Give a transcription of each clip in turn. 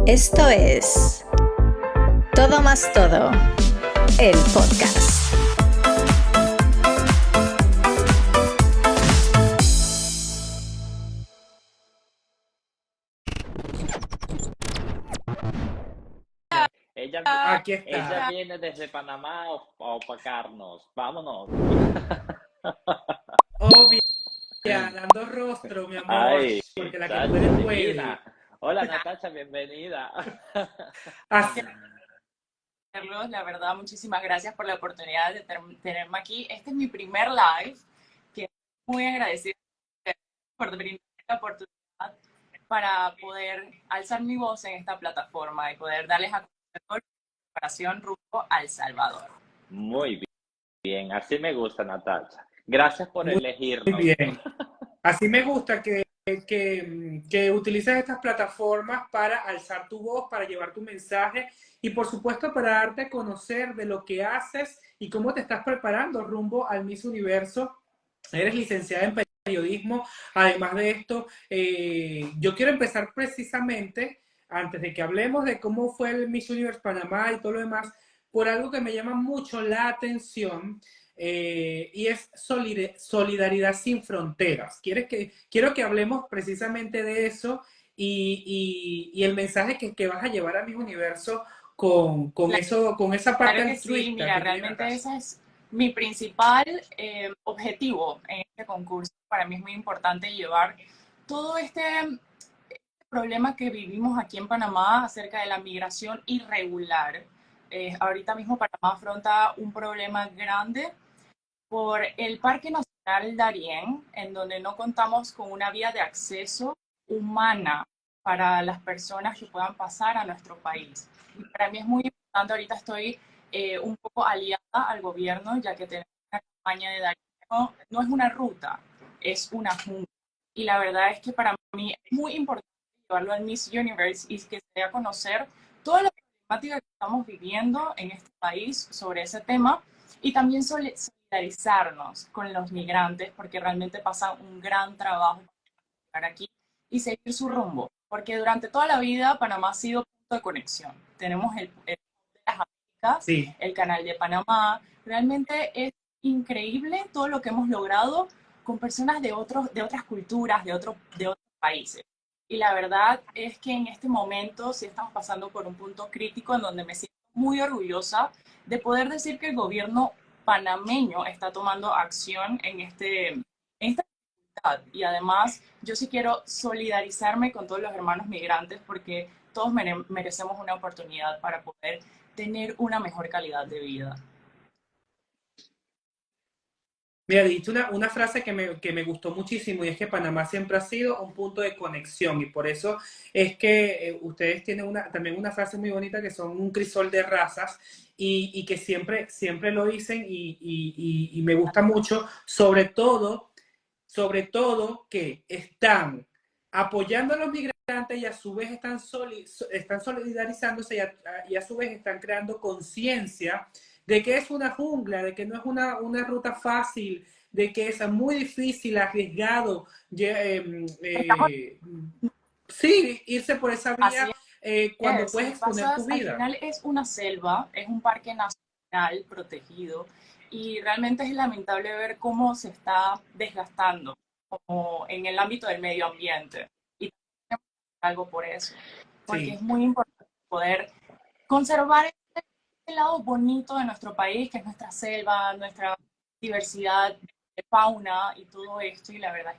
Esto es Todo más Todo, el podcast. Aquí Ella está. viene desde Panamá a opacarnos. Vámonos. Obvia, dando rostro, mi amor, Ay, porque la que Chacha, puede, divina. puede. Hola, Natacha, bienvenida. Así, Carlos, la verdad, muchísimas gracias por la oportunidad de tenerme aquí. Este es mi primer live, que muy agradecida por brindarme la oportunidad para poder alzar mi voz en esta plataforma y poder darles a conocer toda la preparación rumbo a El Salvador. Muy bien, así me gusta, Natacha. Gracias por muy elegirnos. bien. Así me gusta que utilices estas plataformas para alzar tu voz, para llevar tu mensaje y, por supuesto, para darte a conocer de lo que haces y cómo te estás preparando rumbo al Miss Universo. Eres licenciada en periodismo. Además de esto, yo quiero empezar precisamente, antes de que hablemos de cómo fue el Miss Universe Panamá y todo lo demás, por algo que me llama mucho la atención, y es solidaridad sin fronteras. Quiero que hablemos precisamente de eso y el mensaje que vas a llevar a Miss Universo con esa parte Claro que sí, altruista mira, que tiene realmente Natasha. ese es mi principal objetivo en este concurso. Para mí es muy importante llevar todo este problema que vivimos aquí en Panamá acerca de la migración irregular. Ahorita mismo Panamá afronta un problema grande por el Parque Nacional Darién, en donde no contamos con una vía de acceso humana para las personas que puedan pasar a nuestro país. Y para mí es muy importante, ahorita estoy un poco aliada al gobierno, ya que tenemos una campaña de Darién. No es una ruta, es una jungla. Y la verdad es que para mí es muy importante llevarlo al Miss Universe y que se dé a conocer toda la problemática que estamos viviendo en este país sobre ese tema y también solidarizarnos con los migrantes porque realmente pasan un gran trabajo para llegar aquí y seguir su rumbo. Porque durante toda la vida Panamá ha sido punto de conexión. Tenemos el de las Américas, Sí. el canal de Panamá. Realmente es increíble todo lo que hemos logrado con personas de otras culturas, de otros países. Y la verdad es que en este momento sí estamos pasando por un punto crítico en donde me siento muy orgullosa de poder decir que el gobierno panameño está tomando acción en esta dificultad. Y además, yo sí quiero solidarizarme con todos los hermanos migrantes porque todos merecemos una oportunidad para poder tener una mejor calidad de vida. Mira, dijiste una frase que me gustó muchísimo y es que Panamá siempre ha sido un punto de conexión y por eso es que ustedes tienen también una frase muy bonita que son un crisol de razas y que siempre lo dicen y me gusta mucho, sobre todo que están apoyando a los migrantes y a su vez están solidarizándose y a su vez están creando conciencia de que es una jungla, de que no es una ruta fácil, de que es muy difícil, arriesgado, sí, irse por esa Así vía cuando puedes si exponer tu pasas, al vida. final es una selva, es un parque nacional protegido y realmente es lamentable ver cómo se está desgastando como en el ámbito del medio ambiente y tenemos que hacer algo por eso, porque Sí. es muy importante poder conservar este lado bonito de nuestro país, que es nuestra selva, nuestra diversidad de fauna y todo esto y la verdad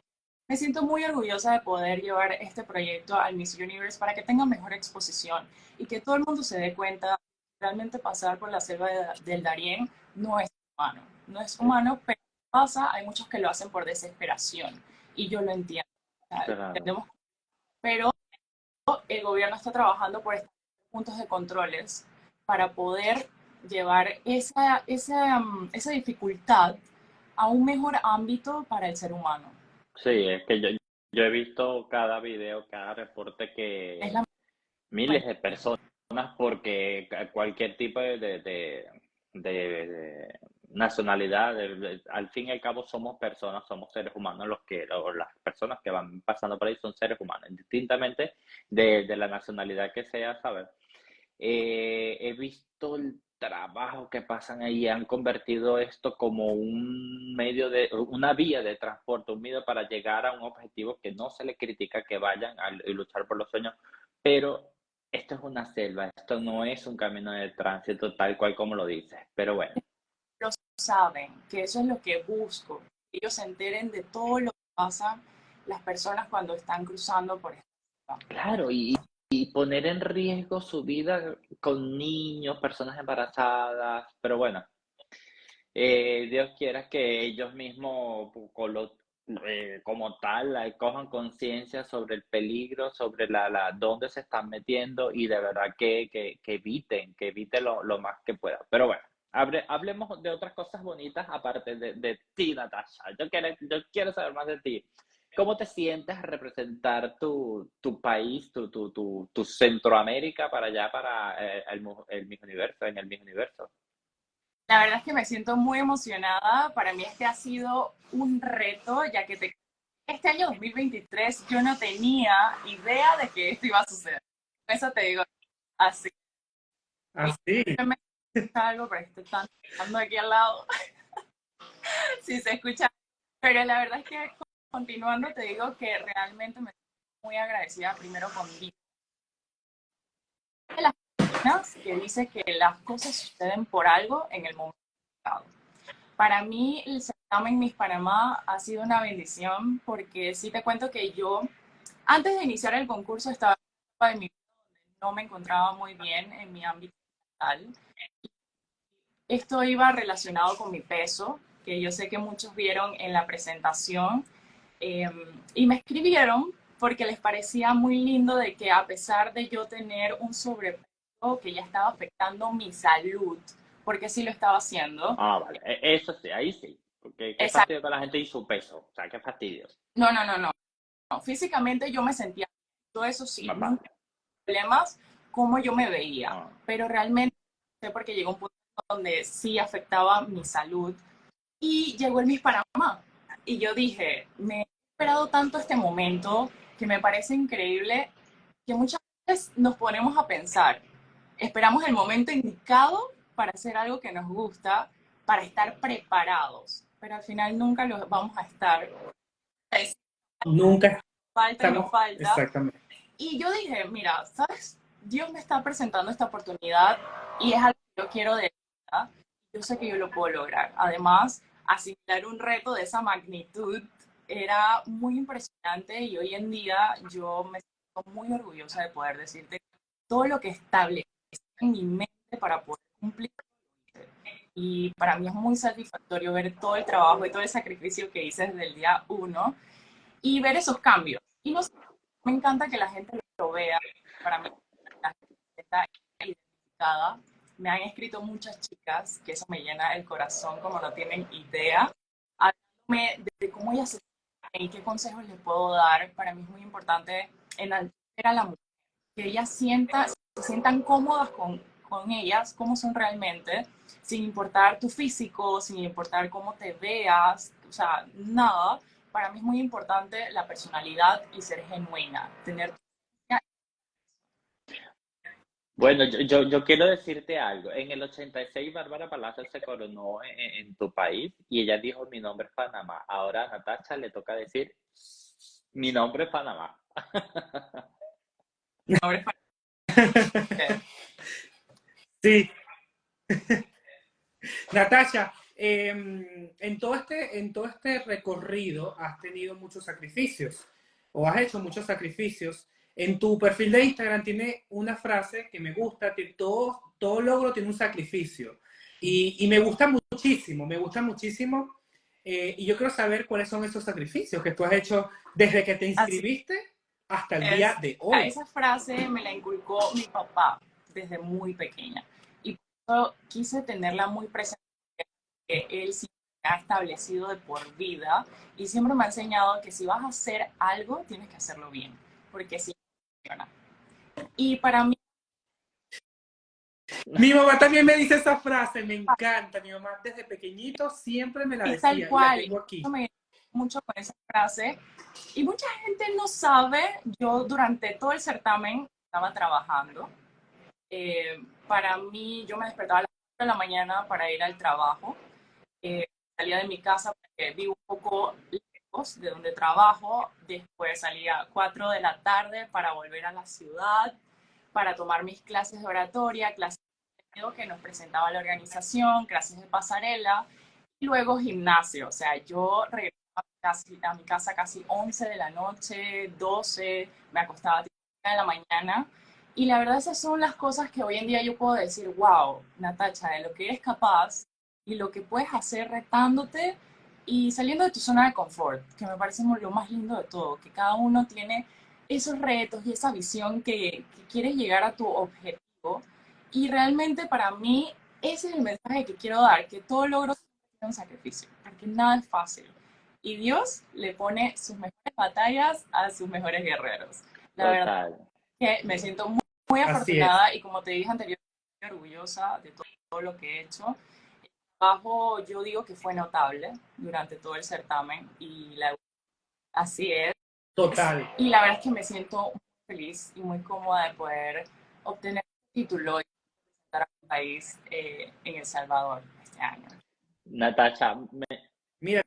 me siento muy orgullosa de poder llevar este proyecto al Miss Universe para que tenga mejor exposición y que todo el mundo se dé cuenta que realmente pasar por la selva del Darién no es humano. No es humano, pero pasa, hay muchos que lo hacen por desesperación y yo lo entiendo. O sea, lo Claro. entendemos, pero el gobierno está trabajando por estos puntos de controles para poder llevar esa dificultad a un mejor ámbito para el ser humano. Sí, es que yo he visto cada video, cada reporte Es que la miles de personas, porque cualquier tipo de nacionalidad, al fin y al cabo somos personas, somos seres humanos, o las personas que van pasando por ahí son seres humanos, indistintamente de la nacionalidad que sea, ¿sabes? He visto el trabajo que pasan ahí, han convertido esto como una vía de transporte, un medio para llegar a un objetivo que no se le critica que vayan a luchar por los sueños, pero esto es una selva, esto no es un camino de tránsito tal cual como lo dices, pero bueno. Ellos saben que eso es lo que busco. Ellos se enteren de todo lo que pasa las personas cuando están cruzando por esta selva. Claro, y poner en riesgo su vida con niños, personas embarazadas, pero bueno, Dios quiera que ellos mismos, como tal, cojan conciencia sobre el peligro, sobre dónde se están metiendo y de verdad que eviten lo más que puedan. Pero bueno, hablemos de otras cosas bonitas aparte de ti, Natasha. Yo quiero saber más de ti. ¿Cómo te sientes a representar tu país, tu Centroamérica para allá, para el Miss Universo, en el Miss Universo? La verdad es que me siento muy emocionada. Para mí este ha sido un reto, ya que este año 2023 yo no tenía idea de que esto iba a suceder. Eso te digo así. Así. Me escucha algo, pero estoy estando aquí al lado. Sí se escucha. Pero la verdad es que continuando te digo que realmente me siento muy agradecida primero con Dios. De las personas que dice que las cosas suceden por algo en el momento indicado. Para mí el certamen Miss Panamá ha sido una bendición porque sí te cuento que yo antes de iniciar el concurso estaba en una etapa de mi vida donde no me encontraba muy bien en mi ámbito mental. Esto iba relacionado con mi peso, que yo sé que muchos vieron en la presentación, y me escribieron porque les parecía muy lindo de que a pesar de yo tener un sobrepeso que ya estaba afectando mi salud, porque sí lo estaba haciendo. Ah, vale. Eso sí, ahí sí. Porque qué Exacto. fastidio con la gente y su peso. O sea, qué fastidio. No. No. Físicamente yo me sentía, todo eso sí, Vale. nunca problemas cómo yo me veía, Ah. pero realmente sé porque llegó un punto donde sí afectaba mi salud y llegó el Miss Panamá y yo dije, me he esperado tanto este momento que me parece increíble que muchas veces nos ponemos a pensar, esperamos el momento indicado para hacer algo que nos gusta, para estar preparados, pero al final nunca lo vamos a estar. Nunca Falta y no estamos. falta. Exactamente. Y yo dije, mira, ¿sabes? Dios me está presentando esta oportunidad y es algo que yo quiero de verdad. Yo sé que yo lo puedo lograr. Además, asimilar un reto de esa magnitud era muy impresionante y hoy en día yo me siento muy orgullosa de poder decirte todo lo que establecí en mi mente para poder cumplir. Y para mí es muy satisfactorio ver todo el trabajo y todo el sacrificio que hice desde el día 1 y ver esos cambios. Y no sé, me encanta que la gente lo vea. Para mí, la gente está identificada. Me han escrito muchas chicas, que eso me llena el corazón como no tienen idea, hablándome de cómo ellas se sienten y qué consejos les puedo dar. Para mí es muy importante enaltecer a la mujer, que ellas se sientan cómodas con ellas, cómo son realmente, sin importar tu físico, sin importar cómo te veas, o sea, nada. Para mí es muy importante la personalidad y ser genuina, tener. Bueno, yo quiero decirte algo. En el 86, Bárbara Palacio se coronó en tu país y ella dijo, mi nombre es Panamá. Ahora a Natasha le toca decir, mi nombre es Panamá. Sí. Natasha, en todo este recorrido has tenido muchos sacrificios o has hecho muchos sacrificios. En tu perfil de Instagram tiene una frase que me gusta, que todo logro tiene un sacrificio. Y me gusta muchísimo. Y yo quiero saber cuáles son esos sacrificios que tú has hecho desde que te inscribiste hasta el día de hoy. Esa frase me la inculcó mi papá desde muy pequeña. Y por eso quise tenerla muy presente, que él siempre ha establecido de por vida y siempre me ha enseñado que si vas a hacer algo, tienes que hacerlo bien, porque si no funciona. Y para mí... Mi mamá también me dice esa frase, me encanta. Mi mamá desde pequeñito siempre me la Es tal decía y la cual, tengo aquí. yo me identifico mucho con esa frase. Y mucha gente no sabe, yo durante todo el certamen estaba trabajando. Para mí, yo me despertaba a las 4 de la mañana para ir al trabajo. Eh, Salía de mi casa porque vivo un poco lejos de donde trabajo. Después salía a 4 de la tarde para volver a la ciudad, para tomar mis clases de oratoria, clases que nos presentaba la organización, clases de pasarela y luego gimnasio. O sea, yo regresaba a mi casa casi 11 de la noche, 12, me acostaba a 10 de la mañana. Y la verdad esas son las cosas que hoy en día yo puedo decir, wow, Natacha, de lo que eres capaz y lo que puedes hacer retándote y saliendo de tu zona de confort, que me parece lo más lindo de todo, que cada uno tiene esos retos y esa visión que quieres llegar a tu objetivo. Y realmente para mí ese es el mensaje que quiero dar, que todo logro tiene un sacrificio, porque nada es fácil. Y Dios le pone sus mejores batallas a sus mejores guerreros. La verdad Total. que me siento muy, muy Así es. afortunada y como te dije anteriormente, estoy orgullosa de todo lo que he hecho. El trabajo yo digo que fue notable durante todo el certamen y así es. Total. Y la verdad es que me siento muy feliz y muy cómoda de poder obtener el título y representar a mi país en El Salvador este año. Natacha, Mira,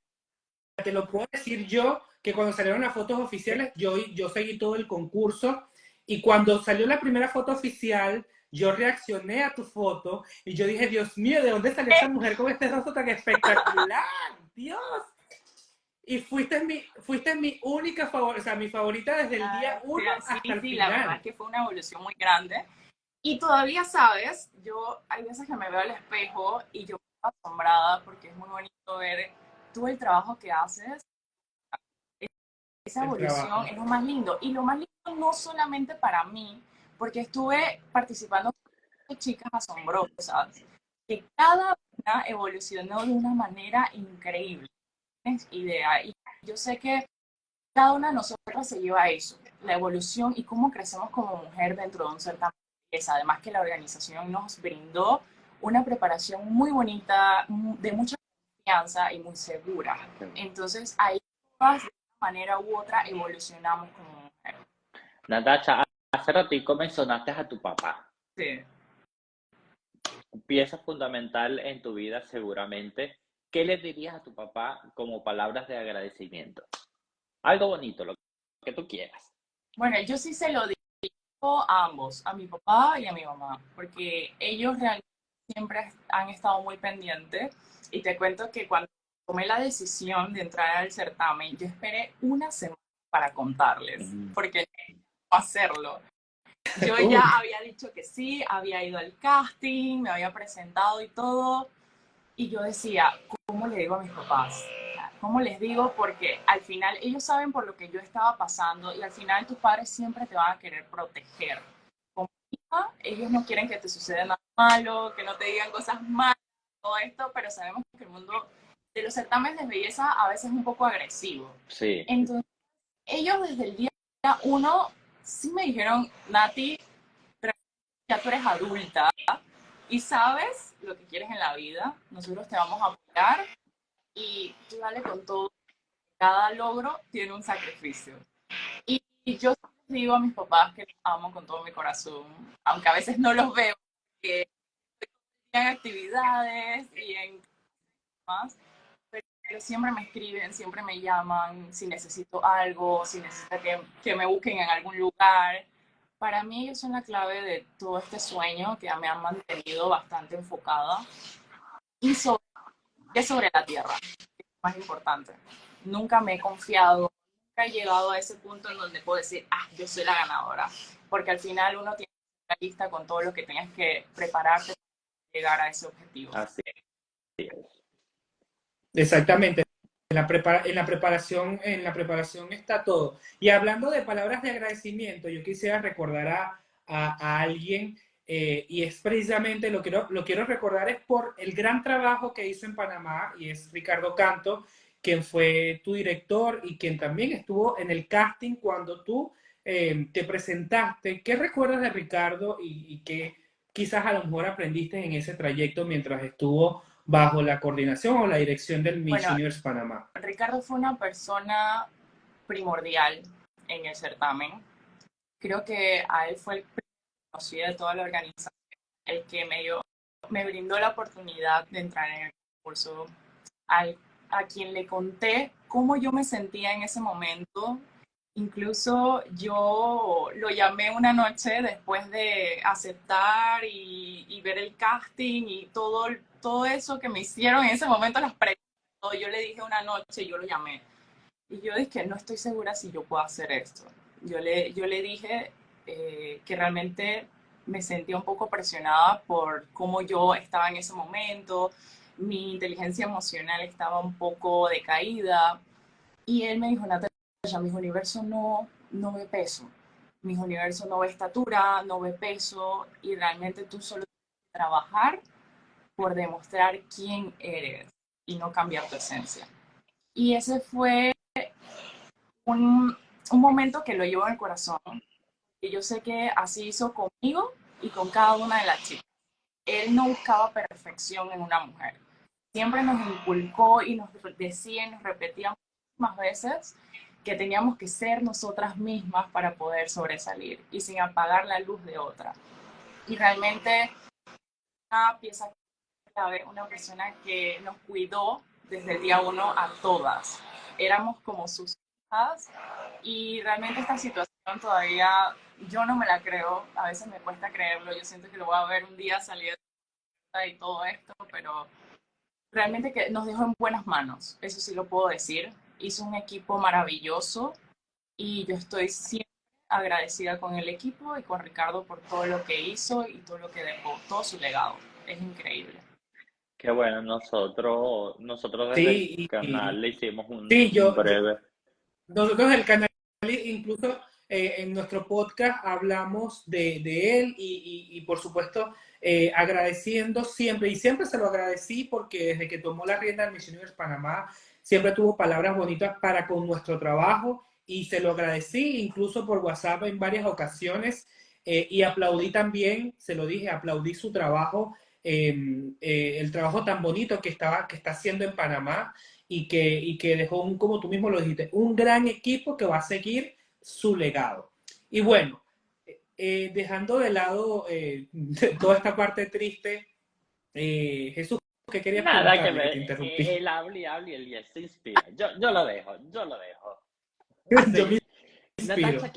te lo puedo decir yo, que cuando salieron las fotos oficiales, yo seguí todo el concurso y cuando salió la primera foto oficial, yo reaccioné a tu foto y yo dije, Dios mío, ¿de dónde salió esa mujer con este rostro tan espectacular? ¡Dios! Y fuiste mi única favorita, o sea, mi favorita desde el día 1 hasta el Sí, la verdad final. es que fue una evolución muy grande. Y todavía, sabes, yo hay veces que me veo al espejo y yo me quedo asombrada porque es muy bonito ver todo el trabajo que haces. Esa El evolución trabajo. es lo más lindo. Y lo más lindo no solamente para mí, porque estuve participando con chicas asombrosas, que cada una evolucionó de una manera increíble. ¿Tienes idea? Y yo sé que cada una de nosotras se lleva eso, la evolución y cómo crecemos como mujer dentro de un certamen de belleza. Además que la organización nos brindó una preparación muy bonita, de mucha confianza y muy segura. Entonces ahí todas de una manera u otra evolucionamos como mujer. Natacha, hace ratico mencionaste a tu papá. Sí. Pieza fundamental en tu vida seguramente. ¿Qué le dirías a tu papá como palabras de agradecimiento? Algo bonito, lo que tú quieras. Bueno, yo sí se lo digo a ambos, a mi papá y a mi mamá, porque ellos realmente siempre han estado muy pendientes. Y te cuento que cuando tomé la decisión de entrar al certamen, yo esperé una semana para contarles, porque no hacerlo. Yo ya había dicho que sí, había ido al casting, me había presentado y todo. Y yo decía, ¿cómo le digo a mis papás? ¿Cómo les digo? Porque al final ellos saben por lo que yo estaba pasando y al final tus padres siempre te van a querer proteger. Como hija, ellos no quieren que te suceda nada malo, que no te digan cosas malas, todo esto, pero sabemos que el mundo de los certámenes de belleza a veces es un poco agresivo. Sí. Entonces, ellos desde el día 1 sí me dijeron, Nati, ya tú eres adulta y sabes lo que quieres en la vida, nosotros te vamos a apoyar y tú dale con todo. Cada logro tiene un sacrificio. Y yo les digo a mis papás que los amo con todo mi corazón, aunque a veces no los veo, que estoy en actividades y en más, pero siempre me escriben, siempre me llaman, si necesito algo, si necesito que me busquen en algún lugar. Para mí ellos son la clave de todo este sueño que me han mantenido bastante enfocada y sobre la tierra, que es lo más importante. Nunca me he confiado, nunca he llegado a ese punto en donde puedo decir, yo soy la ganadora, porque al final uno tiene una lista con todo lo que tienes que prepararte para llegar a ese objetivo. Así es. Exactamente. En la preparación está todo. Y hablando de palabras de agradecimiento, yo quisiera recordar a alguien, y es precisamente lo quiero recordar es por el gran trabajo que hizo en Panamá, y es Ricardo Canto, quien fue tu director y quien también estuvo en el casting cuando tú te presentaste. ¿Qué recuerdas de Ricardo y qué quizás a lo mejor aprendiste en ese trayecto mientras estuvo bajo la coordinación o la dirección del Miss Bueno, Universe Panamá? Ricardo fue una persona primordial en el certamen. Creo que a él fue el conocido de toda la organización, el que me brindó la oportunidad de entrar en el concurso, a quien le conté cómo yo me sentía en ese momento. Incluso yo lo llamé una noche después de aceptar y ver el casting y todo eso que me hicieron en ese momento, las preguntas. Yo le dije una noche, yo lo llamé. Y yo dije, no estoy segura si yo puedo hacer esto. Yo le dije que realmente me sentía un poco presionada por cómo yo estaba en ese momento, mi inteligencia emocional estaba un poco decaída. Y él me dijo, Natalia, mi universo no ve peso, mi universo no ve estatura, no ve peso, y realmente tú solo tienes que trabajar por demostrar quién eres y no cambiar tu esencia. Y ese fue un momento que lo llevo en el corazón. Y yo sé que así hizo conmigo y con cada una de las chicas. Él no buscaba perfección en una mujer. Siempre nos inculcó y nos decía y nos repetía muchísimas veces que teníamos que ser nosotras mismas para poder sobresalir y sin apagar la luz de otra. Y realmente una pieza clave, una persona que nos cuidó desde el día uno a todas. Éramos como sus hijas y realmente esta situación todavía yo no me la creo, a veces me cuesta creerlo, yo siento que lo voy a ver un día salir y todo esto, pero realmente que nos dejó en buenas manos, eso sí lo puedo decir. Hizo un equipo maravilloso y yo estoy siempre agradecida con el equipo y con Ricardo por todo lo que hizo y todo lo que dejó, todo su legado. Es increíble. Qué bueno, nosotros desde el Sí, canal le hicimos sí, un breve. nosotros el canal, incluso en nuestro podcast hablamos de él y por supuesto agradeciendo siempre, y siempre se lo agradecí porque desde que tomó la rienda del Miss Universe Panamá, siempre tuvo palabras bonitas para con nuestro trabajo y se lo agradecí incluso por WhatsApp en varias ocasiones y aplaudí también, se lo dije, aplaudí su trabajo, el trabajo tan bonito que está haciendo en Panamá y que dejó, como tú mismo lo dijiste, un gran equipo que va a seguir su legado. Y bueno, dejando de lado toda esta parte triste, Jesús, ¿qué querías Nada que preguntarme? Que te me, interrumpí. él habla y él ya se inspira. Yo lo dejo, yo lo dejo. Yo me Sí. inspiro. Natacha,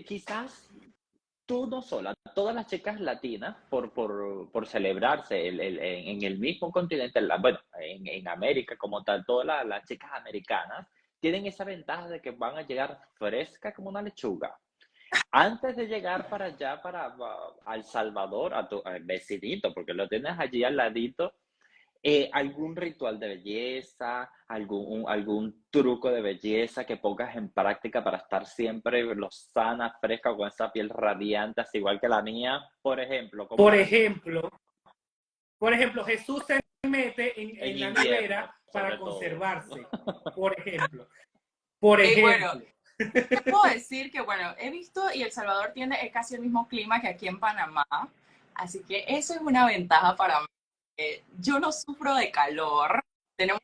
quizás tú no sola, todas las chicas latinas, por celebrarse en el mismo continente, bueno, en América como tal, todas las chicas americanas tienen esa ventaja de que van a llegar frescas como una lechuga. Antes de llegar para allá, El Salvador, al vecinito, porque lo tienes allí al ladito, algún ritual de belleza, algún truco de belleza que pongas en práctica para estar siempre lozana, fresca, con esa piel radiante, así igual que la mía, por ejemplo, ¿cómo Por es eso? ejemplo, por ejemplo, Jesús se mete En en la invierno, nevera para sobre todo. conservarse. Por ejemplo. Por Y bueno, ejemplo. puedo decir que, bueno, he visto y El Salvador tiene casi el mismo clima que aquí en Panamá, así que eso es una ventaja para mí. Yo no sufro de calor, tenemos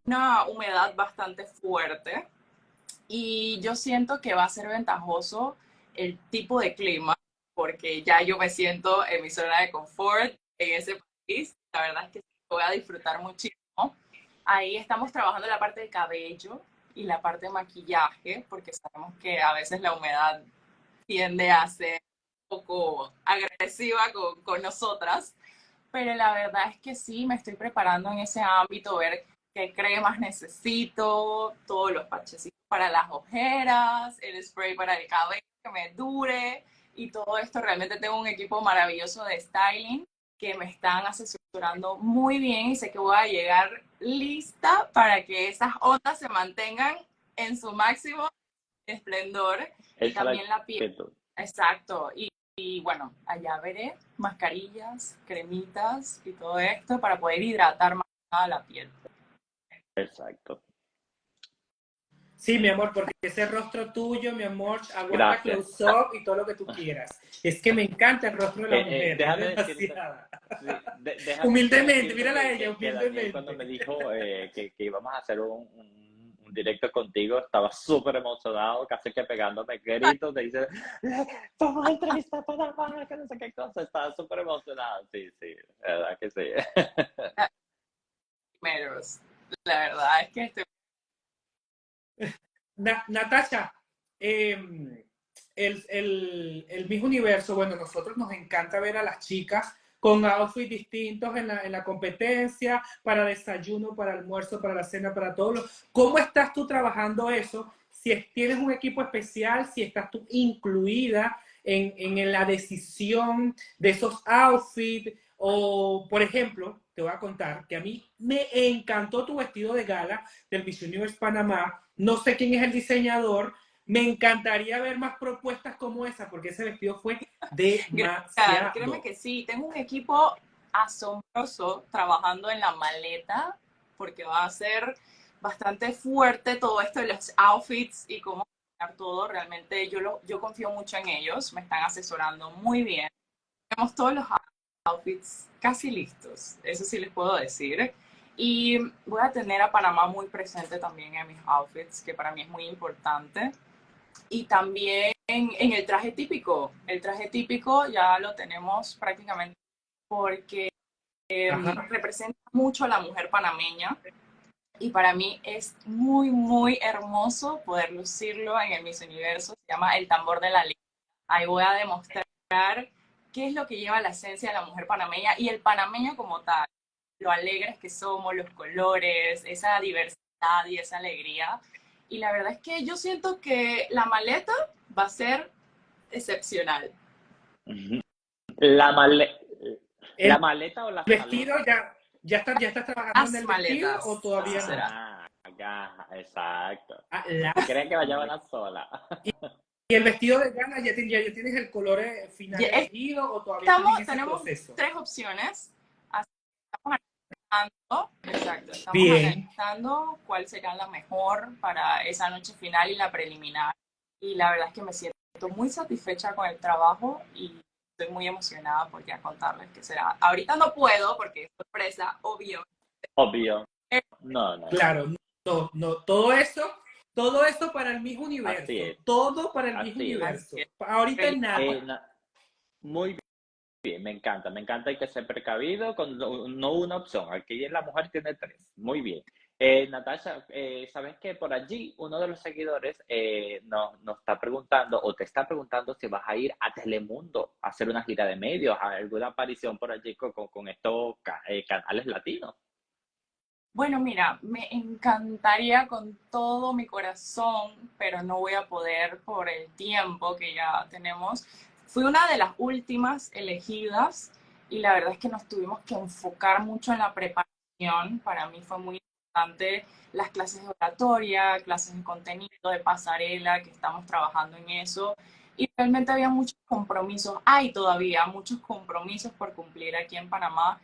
una humedad bastante fuerte y yo siento que va a ser ventajoso el tipo de clima porque ya yo me siento en mi zona de confort en ese país. La verdad es que voy a disfrutar muchísimo. Ahí estamos trabajando la parte de cabello y la parte de maquillaje porque sabemos que a veces la humedad tiende a ser un poco agresiva con nosotras, pero la verdad es que sí, me estoy preparando en ese ámbito, ver qué cremas necesito, todos los parchecitos para las ojeras, el spray para el cabello que me dure y todo esto. Realmente tengo un equipo maravilloso de styling que me están asesorando muy bien y sé que voy a llegar lista para que esas ondas se mantengan en su máximo esplendor y Esa es la también la piel. actitud. Exacto. Y bueno, allá veré mascarillas, cremitas y todo esto para poder hidratar más la piel. Exacto. Sí, mi amor, porque ese rostro tuyo, mi amor, aguanta Gracias. close-up y todo lo que tú quieras. Es que me encanta el rostro de la mujer, es Déjame decirte, demasiada. sí, Humildemente, decirte mírala a ella, que Daniel cuando me humildemente. dijo que íbamos a hacer un directo contigo, estaba súper emocionado, casi que pegándome gritos, te dice, vamos a entrevistar para Panamá, que no sé qué cosa, estaba súper emocionado, sí, la verdad que sí. Primeros. La verdad es que Natasha, el Miss Universo, bueno, nosotros nos encanta ver a las chicas con outfits distintos en la competencia, para desayuno, para almuerzo, para la cena, para todo. ¿Cómo estás tú trabajando eso? Si tienes un equipo especial, si estás tú incluida en la decisión de esos outfits, o, por ejemplo, te voy a contar que a mí me encantó tu vestido de gala del Miss Universe Panamá. No sé quién es el diseñador. Me encantaría ver más propuestas como esa, porque ese vestido fue demasiado. créeme que sí, tengo un equipo asombroso trabajando en la maleta, porque va a ser bastante fuerte todo esto de los outfits y cómo hacer todo. Realmente yo confío mucho en ellos, me están asesorando muy bien. Tenemos todos los outfits casi listos, eso sí les puedo decir. Y voy a tener a Panamá muy presente también en mis outfits, que para mí es muy importante. Y también en el traje típico. El traje típico ya lo tenemos prácticamente porque representa mucho a la mujer panameña. Y para mí es muy, muy hermoso poder lucirlo en el Miss Universo. Se llama El Tambor de la Ley. Ahí voy a demostrar qué es lo que lleva la esencia de la mujer panameña y el panameño como tal. Lo alegres que somos, los colores, esa diversidad y esa alegría. Y la verdad es que yo siento que la maleta va a ser excepcional. La, male El ¿La maleta o las vestido maletas? ya estás trabajando en Las el vestido o maletas, todavía así no. será. Ya, exacto. Ah, ¿Creen que vaya una sola? y el vestido de gala ya tienes el color final elegido o todavía estás en ese Tenemos proceso. 3 opciones. Así que estamos analizando, exacto, estamos Bien. analizando cuál será la mejor para esa noche final y la preliminar. Y la verdad es que me siento muy satisfecha con el trabajo y estoy muy emocionada por ya contarles qué será. Ahorita no puedo porque es sorpresa, obvio. Obvio. No. Claro, no. Todo eso para el Miss Así Universo. es. Todo para el Miss Así es. Universo. Ahorita nada. Muy bien, me encanta, hay que ser precavido con no una opción, aquí la mujer tiene 3, muy bien. Natasha, sabes que por allí uno de los seguidores nos está preguntando o te está preguntando si vas a ir a Telemundo a hacer una gira de medios, a alguna aparición por allí con estos canales latinos. Bueno, mira, me encantaría con todo mi corazón, pero no voy a poder por el tiempo que ya tenemos. Fui una de las últimas elegidas y la verdad es que nos tuvimos que enfocar mucho en la preparación. Para mí fue muy importante las clases de oratoria, clases de contenido, de pasarela, que estamos trabajando en eso. Y realmente había muchos compromisos, hay todavía muchos compromisos por cumplir aquí en Panamá.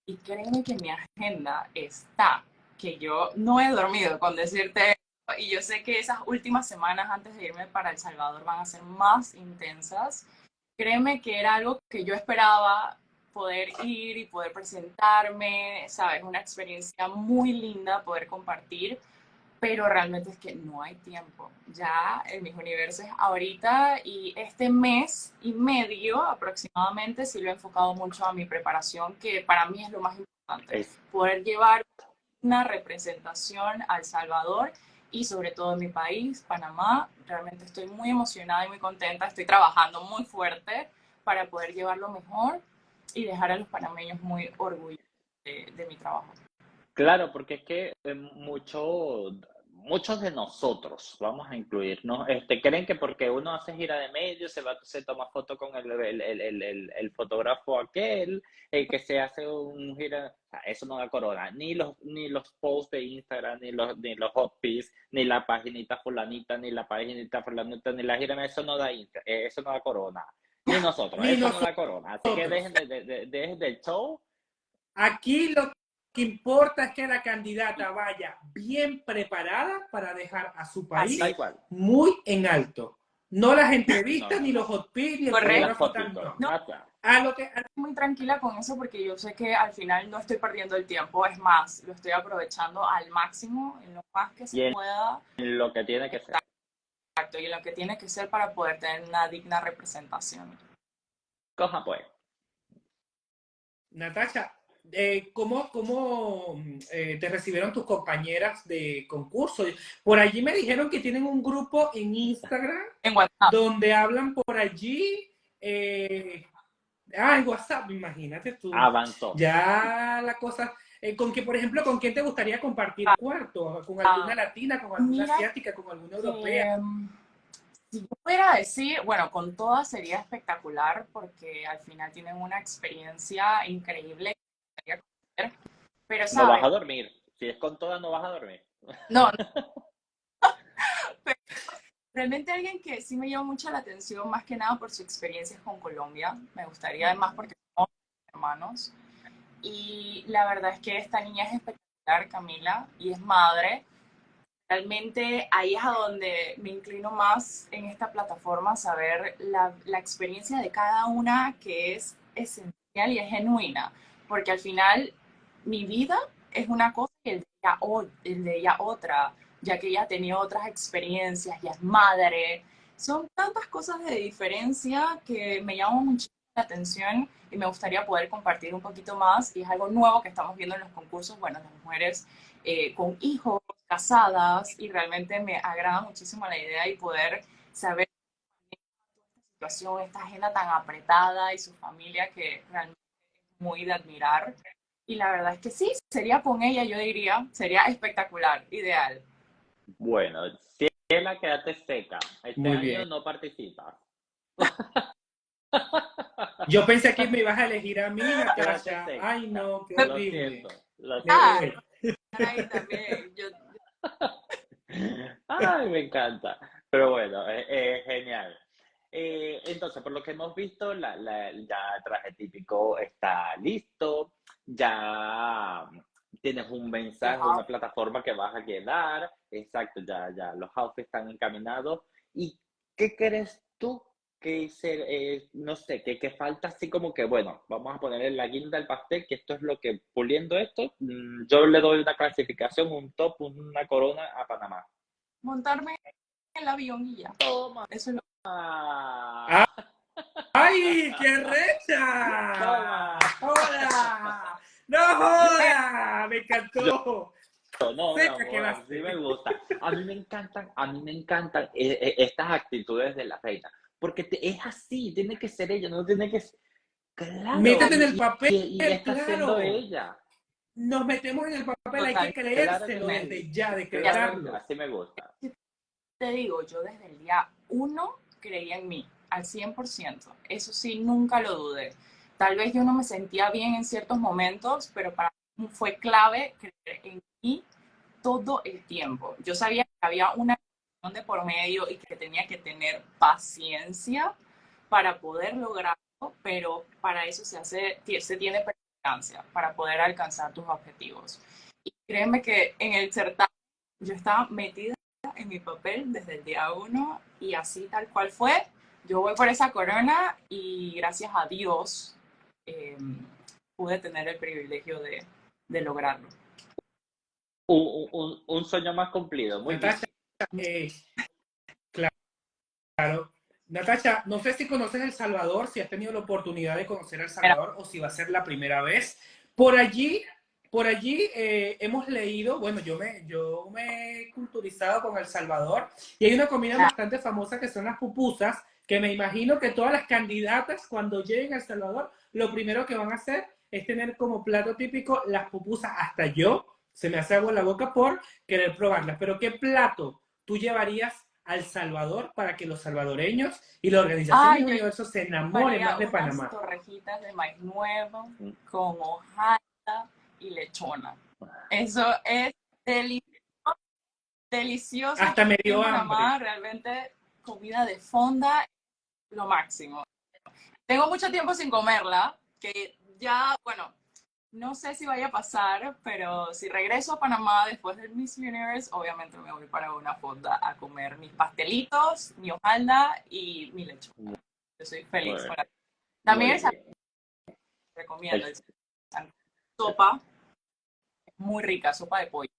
Y créeme que mi agenda está, que yo no he dormido con decirte eso, y yo sé que esas últimas semanas antes de irme para El Salvador van a ser más intensas. Créeme que era algo que yo esperaba poder ir y poder presentarme, sabes, una experiencia muy linda poder compartir, pero realmente es que no hay tiempo. Ya el Miss Universo es ahorita y este mes y medio aproximadamente sí lo he enfocado mucho a mi preparación, que para mí es lo más importante, poder llevar una representación a El Salvador y sobre todo en mi país, Panamá. Realmente estoy muy emocionada y muy contenta, estoy trabajando muy fuerte para poder llevarlo mejor y dejar a los panameños muy orgullosos de mi trabajo. Claro, porque es que muchos de nosotros, vamos a incluirnos, creen que porque uno hace gira de medios, se toma foto con el fotógrafo aquel, que se hace un gira, o sea, eso no da corona, ni los posts de Instagram, ni los hot pics, ni la paginita fulanita, ni la paginita fulanita, ni la gira, eso no da corona, ni nosotros, Ni eso no nosotros. da corona, así que dejen del show. Aquí que importa es que la candidata vaya bien preparada para dejar a su país Tal cual. muy en alto. No las entrevistas, No. ni los hot picks, ni el Correcto. fotógrafo Las tal, fotitos, no. nada. Muy tranquila con eso porque yo sé que al final no estoy perdiendo el tiempo, es más, lo estoy aprovechando al máximo, en lo más que Y se en pueda. lo que tiene que ser. Exacto, y en lo que tiene que ser para poder tener una digna representación. Coja pues. Natasha, ¿cómo te recibieron tus compañeras de concurso? Por allí me dijeron que tienen un grupo en Instagram En WhatsApp. donde hablan por allí. En WhatsApp, imagínate tú. Avanzó. Ya la cosa. Por ejemplo, ¿con quién te gustaría compartir cuarto? ¿Con alguna latina, con alguna Mira asiática, con alguna europea? Si yo pudiera decir, bueno, con todas sería espectacular porque al final tienen una experiencia increíble que me gustaría conocer. Pero, No vas a ¿sabes? dormir. Si es con todas, no vas a dormir. No, pero realmente alguien que sí me llama mucho la atención, más que nada por su experiencia con Colombia. Me gustaría además porque somos hermanos. Y la verdad es que esta niña es espectacular, Camila, y es madre. Realmente ahí es a donde me inclino más en esta plataforma, saber la experiencia de cada una que es esencial y es genuina, porque al final mi vida es una cosa y el de ella otra, ya que ella ha tenido otras experiencias, ya es madre. Son tantas cosas de diferencia que me llaman muchísimo la atención y me gustaría poder compartir un poquito más, y es algo nuevo que estamos viendo en los concursos, bueno, las mujeres con hijos, casadas, y realmente me agrada muchísimo la idea y poder saber esta situación, esta agenda tan apretada y su familia que realmente es muy de admirar. Y la verdad es que sí, sería con ella, yo diría, sería espectacular, ideal. Bueno, Ciela, quédate seca. Este Muy año bien. no participas. Yo pensé que me ibas a elegir a mí, Quédate Natasha. seca. Ay, no, qué Lo horrible. siento. Lo Ah, siento. ahí también. Ay, me encanta. Pero bueno, es genial. Entonces, por lo que hemos visto, ya el traje típico está listo, ya tienes un mensaje, una plataforma que vas a quedar, exacto, ya los outfits están encaminados. ¿Y qué crees tú que no sé, que falta así como que, bueno, vamos a ponerle la guinda al pastel, que esto es lo que, puliendo esto, yo le doy una clasificación, un top, una corona a Panamá. Montarme en el avión y ya. Toma. Eso es lo Ah, ¡Ay, qué recha! toma. ¡Joda! ¡No joda! ¡Me encantó! No, mi Seca amor, quedaste. así me gusta. A mí me encantan estas actitudes de la reina, porque es así, tiene que ser ella, no tiene que ser... Claro, Métete en el papel, y está siendo claro. ella. Nos metemos en el papel, hay que total. creérselo Claro que desde sí. ya, decretarlo. Así me gusta. Te digo, yo desde el día 1 creía en mí, al 100%. Eso sí, nunca lo dudé. Tal vez yo no me sentía bien en ciertos momentos, pero para mí fue clave creer en mí todo el tiempo. Yo sabía que había una cuestión de por medio y que tenía que tener paciencia para poder lograrlo, pero para eso se tiene perseverancia, para poder alcanzar tus objetivos. Y créeme que en el certamen yo estaba metida en mi papel desde el día 1 y así tal cual fue. Yo voy por esa corona y gracias a Dios pude tener el privilegio de lograrlo. Un sueño más cumplido, muy bien. Natasha, claro. Natasha, no sé si conoces El Salvador, si has tenido la oportunidad de conocer El Salvador o si va a ser la primera vez. Por allí hemos leído, bueno, yo me he culturizado con El Salvador y hay una comida bastante famosa que son las pupusas, que me imagino que todas las candidatas cuando lleguen a El Salvador, lo primero que van a hacer es tener como plato típico las pupusas. Hasta yo se me hace agua en la boca por querer probarlas. Pero ¿qué plato tú llevarías a El Salvador para que los salvadoreños y la organización de Universo se enamoren más de Panamá? Unas torrejitas de maíz nuevo con hojaldre y lechona. Eso es delicioso. Hasta me dio Panamá, hambre. realmente comida de fonda, lo máximo. Tengo mucho tiempo sin comerla, que ya, bueno, No sé si vaya a pasar, pero si regreso a Panamá después del Miss Universe, obviamente me voy para una fonda a comer mis pastelitos, mi hojaldra y mi lechuga. Yo soy feliz. Muy, También muy esa bien. recomiendo. Sopa, muy rica, sopa de pollo.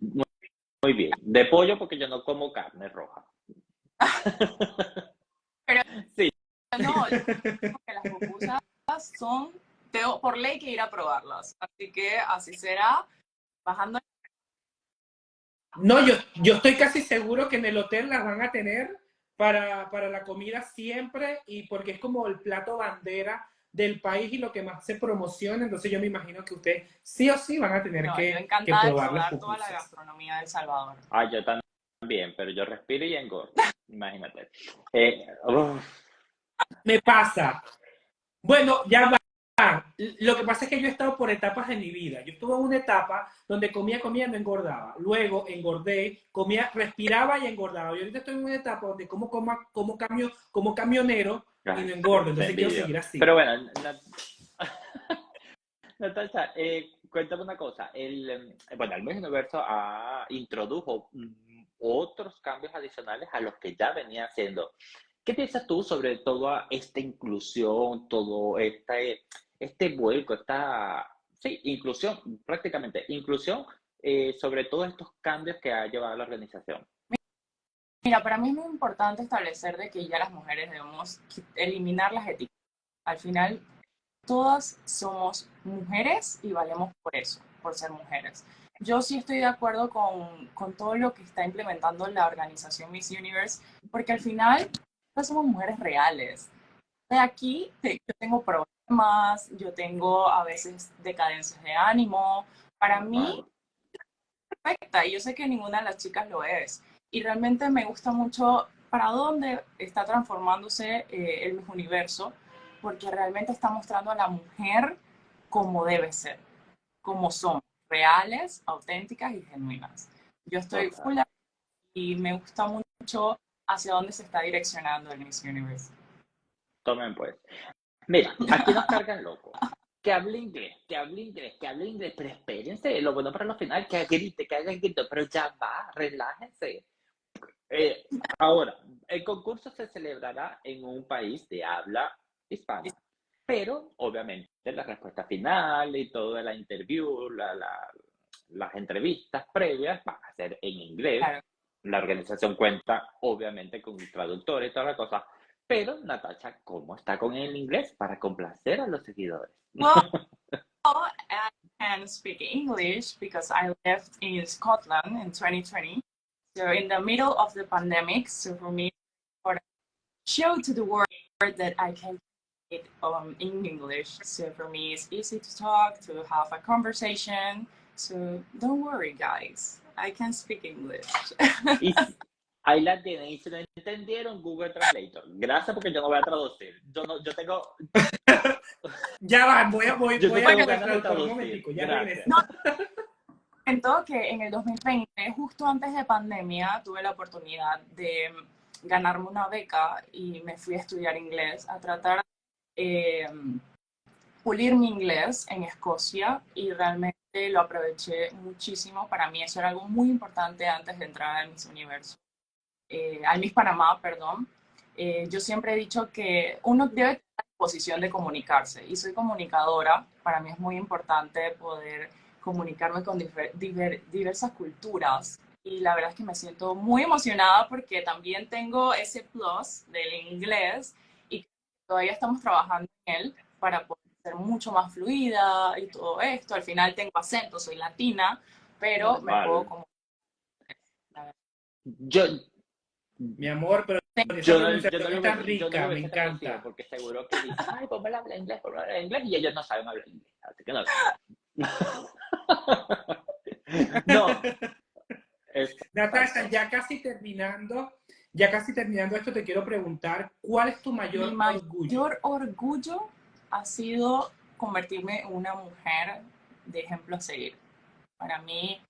Muy bien. De pollo porque yo no como carne roja. Pero Sí. no, yo creo que las pupusas son, tengo por ley que ir a probarlas. Así que así será, bajando. No, yo estoy casi seguro que en el hotel las van a tener para la comida siempre y porque es como el plato bandera del país y lo que más se promociona. Entonces yo me imagino que ustedes sí o sí van a tener No, yo que encantada de probar las probar toda la pupusas. gastronomía de El Salvador. Ah, yo también, pero yo respiro y engordo. Imagínate. Uf, Me pasa. Bueno, ya va. Lo que pasa es que yo he estado por etapas de mi vida. Yo estuve en una etapa donde comía, no engordaba. Luego engordé, comía, respiraba y engordaba. Y ahorita estoy en una etapa donde como camionero y no engordo. te Entonces quiero envidio. seguir así. Pero bueno, Natasha, cuéntame una cosa. Bueno, el Miss Universo introdujo otros cambios adicionales a los que ya venía haciendo. ¿Qué piensas tú sobre toda esta inclusión, todo este vuelco, sí, inclusión, prácticamente, inclusión sobre todos estos cambios que ha llevado la organización? Mira, para mí es muy importante establecer de que ya las mujeres debemos eliminar las etiquetas. Al final, todas somos mujeres y valemos por eso, por ser mujeres. Yo sí estoy de acuerdo con todo lo que está implementando la organización Miss Universe, porque al final todas somos mujeres reales. De aquí yo tengo problemas, yo tengo a veces decadencias de ánimo. Para mí, Normal. perfecta, y yo sé que ninguna de las chicas lo es. Y realmente me gusta mucho para dónde está transformándose el Miss Universo, porque realmente está mostrando a la mujer como debe ser, como son, reales, auténticas y genuinas. Yo estoy Total. full y me gusta mucho hacia dónde se está direccionando el Miss Universe. Tomen pues. Mira, aquí nos cargan loco. Que hable inglés, que hable inglés, que hable inglés, pero espérense, lo bueno para los final, que grite, que haga grito, pero ya va, relájense. Eh, Ahora, el concurso se celebrará en un país de habla hispana, pero obviamente la respuesta final y toda la interview, las entrevistas previas van a ser en inglés. Claro. La organización cuenta obviamente con un traductor y toda la cosa, pero Natasha, ¿cómo está con el inglés para complacer a los seguidores? Well, I can speak English because I lived in Scotland in 2020. So in the middle of the pandemic, so for me, for show to the world that I can speak in English. So for me, it's easy to talk, to have a conversation. So don't worry, guys. I can speak English. Y ahí la tienen, y si no entendieron, Google Translator. Gracias porque yo no voy a traducir. Yo tengo, Ya va, voy a yo tengo buscar ganas de un traducir. momentico, ya Gracias. regreso. No, comentó que en el 2020, justo antes de pandemia, tuve la oportunidad de ganarme una beca y me fui a estudiar inglés, a tratar de pulir mi inglés en Escocia y realmente lo aproveché muchísimo. Para mí eso era algo muy importante antes de entrar al Miss Universo, al Miss Panamá, perdón. Yo siempre he dicho que uno debe tener la posición de comunicarse y soy comunicadora. Para mí es muy importante poder comunicarme con diversas culturas y la verdad es que me siento muy emocionada porque también tengo ese plus del inglés y todavía estamos trabajando en él para poder ser mucho más fluida y todo esto. Al final tengo acento, soy latina, pero me puedo Normal. comunicar. Yo, Mi amor, pero esa yo no pronunciación lo está hubiese, yo no lo rica, me hubiese traducido encanta. porque seguro que dicen, ay, pues me habla inglés, ponme a hablar inglés, y ellos no saben hablar inglés. Así que no. No, es Natasha, falso. ya casi terminando esto, te quiero preguntar, ¿cuál es tu Mi mayor orgullo? mayor orgullo ha sido convertirme en una mujer de ejemplo a seguir. Para mí,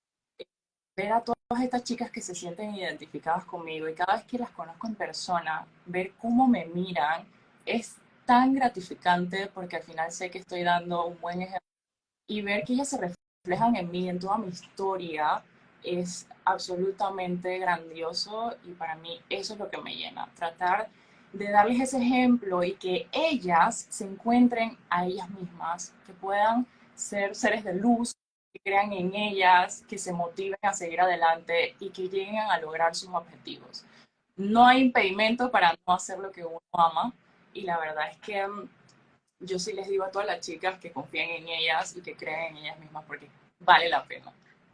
ver a todas estas chicas que se sienten identificadas conmigo y cada vez que las conozco en persona, ver cómo me miran, es tan gratificante porque al final sé que estoy dando un buen ejemplo y ver que ellas se reflejan en mí, en toda mi historia, es absolutamente grandioso y para mí eso es lo que me llena, tratar de darles ese ejemplo y que ellas se encuentren a ellas mismas, que puedan ser seres de luz, que crean en ellas, que se motiven a seguir adelante y que lleguen a lograr sus objetivos. No hay impedimento para no hacer lo que uno ama y la verdad es que yo sí les digo a todas las chicas que confíen en ellas y que crean en ellas mismas porque vale la pena,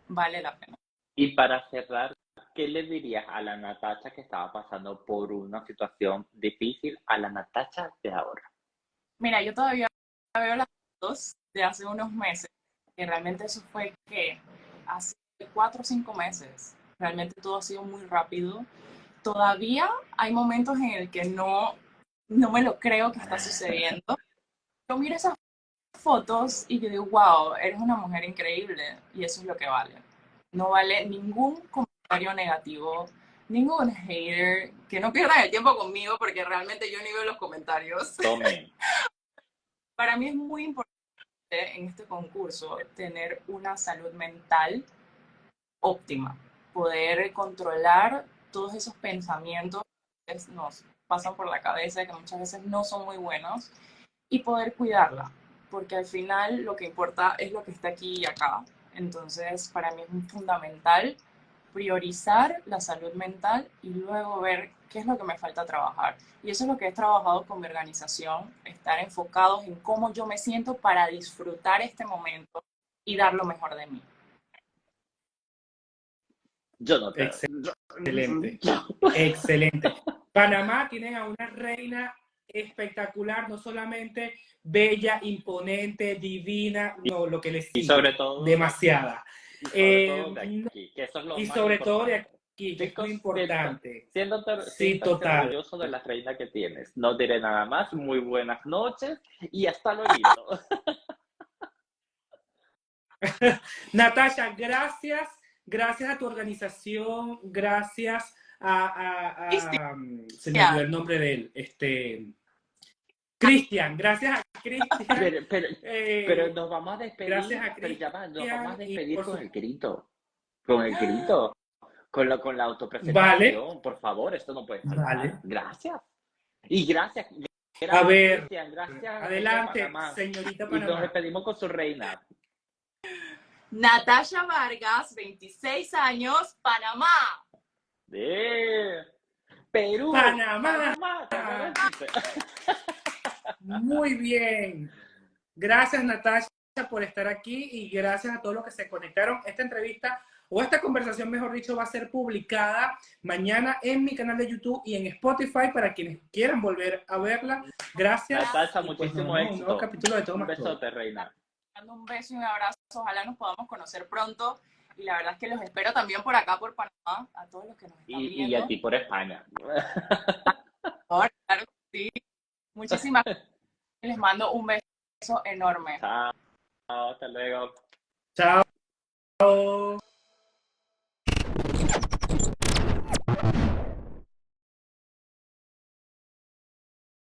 vale la pena. Y para cerrar, ¿qué le dirías a la Natacha que estaba pasando por una situación difícil a la Natacha de ahora? Mira, yo todavía veo las fotos de hace unos meses, que realmente eso fue que hace 4 o 5 meses, realmente todo ha sido muy rápido. Todavía hay momentos en el que no me lo creo que está sucediendo. Yo miro esas fotos y yo digo, wow, eres una mujer increíble y eso es lo que vale. No vale ningún comentario negativo, ningún hater, que no pierdan el tiempo conmigo porque realmente yo ni veo los comentarios. Tomen. Para mí es muy importante en este concurso tener una salud mental óptima, poder controlar todos esos pensamientos que nos pasan por la cabeza, que muchas veces no son muy buenos, y poder cuidarla, porque al final lo que importa es lo que está aquí y acá. Entonces, para mí es fundamental priorizar la salud mental y luego ver qué es lo que me falta trabajar. Y eso es lo que he trabajado con mi organización, estar enfocados en cómo yo me siento para disfrutar este momento y dar lo mejor de mí. Yo no te... Excelente, excelente. Panamá tienen a una reina espectacular, no solamente bella, imponente, divina, no, lo que les sigue, Y sobre todo... demasiada. Y sobre todo de aquí, que eso es lo Y más sobre importante. todo de aquí, que es Chicos, muy importante. siéntate Sí, total. orgulloso de la reina que tienes. No diré nada más. Muy buenas noches y hasta luego. Natasha, gracias, gracias a tu organización, gracias se me olvidó el nombre de él, Cristian, gracias a Cristian. Pero nos vamos a despedir. Gracias a Pero ya va, nos vamos a Cristian y despedir con el grito. Con el grito. Con la autopresentación. Vale. Por favor, esto no puede faltar. Vale. Gracias. Y gracias. A ver, Cristian, gracias. adelante, señorita Panamá. Y nos despedimos con su reina. Natasha Vargas, 26 años, Panamá. Perú. Panamá. Muy bien. Gracias, Natasha, por estar aquí y gracias a todos los que se conectaron. Esta entrevista o esta conversación, mejor dicho, va a ser publicada mañana en mi canal de YouTube y en Spotify para quienes quieran volver a verla. Gracias. Natasha, muchísimo éxito. Un nuevo capítulo de Todo Un Más Todo. besote, reina. Un beso y un abrazo. Ojalá nos podamos conocer pronto. Y la verdad es que los espero también por acá, por Panamá, a todos los que nos están viendo. Y a ti por España. Claro que sí. Muchísimas gracias. Les mando un beso enorme. Chao. Hasta luego. Chao.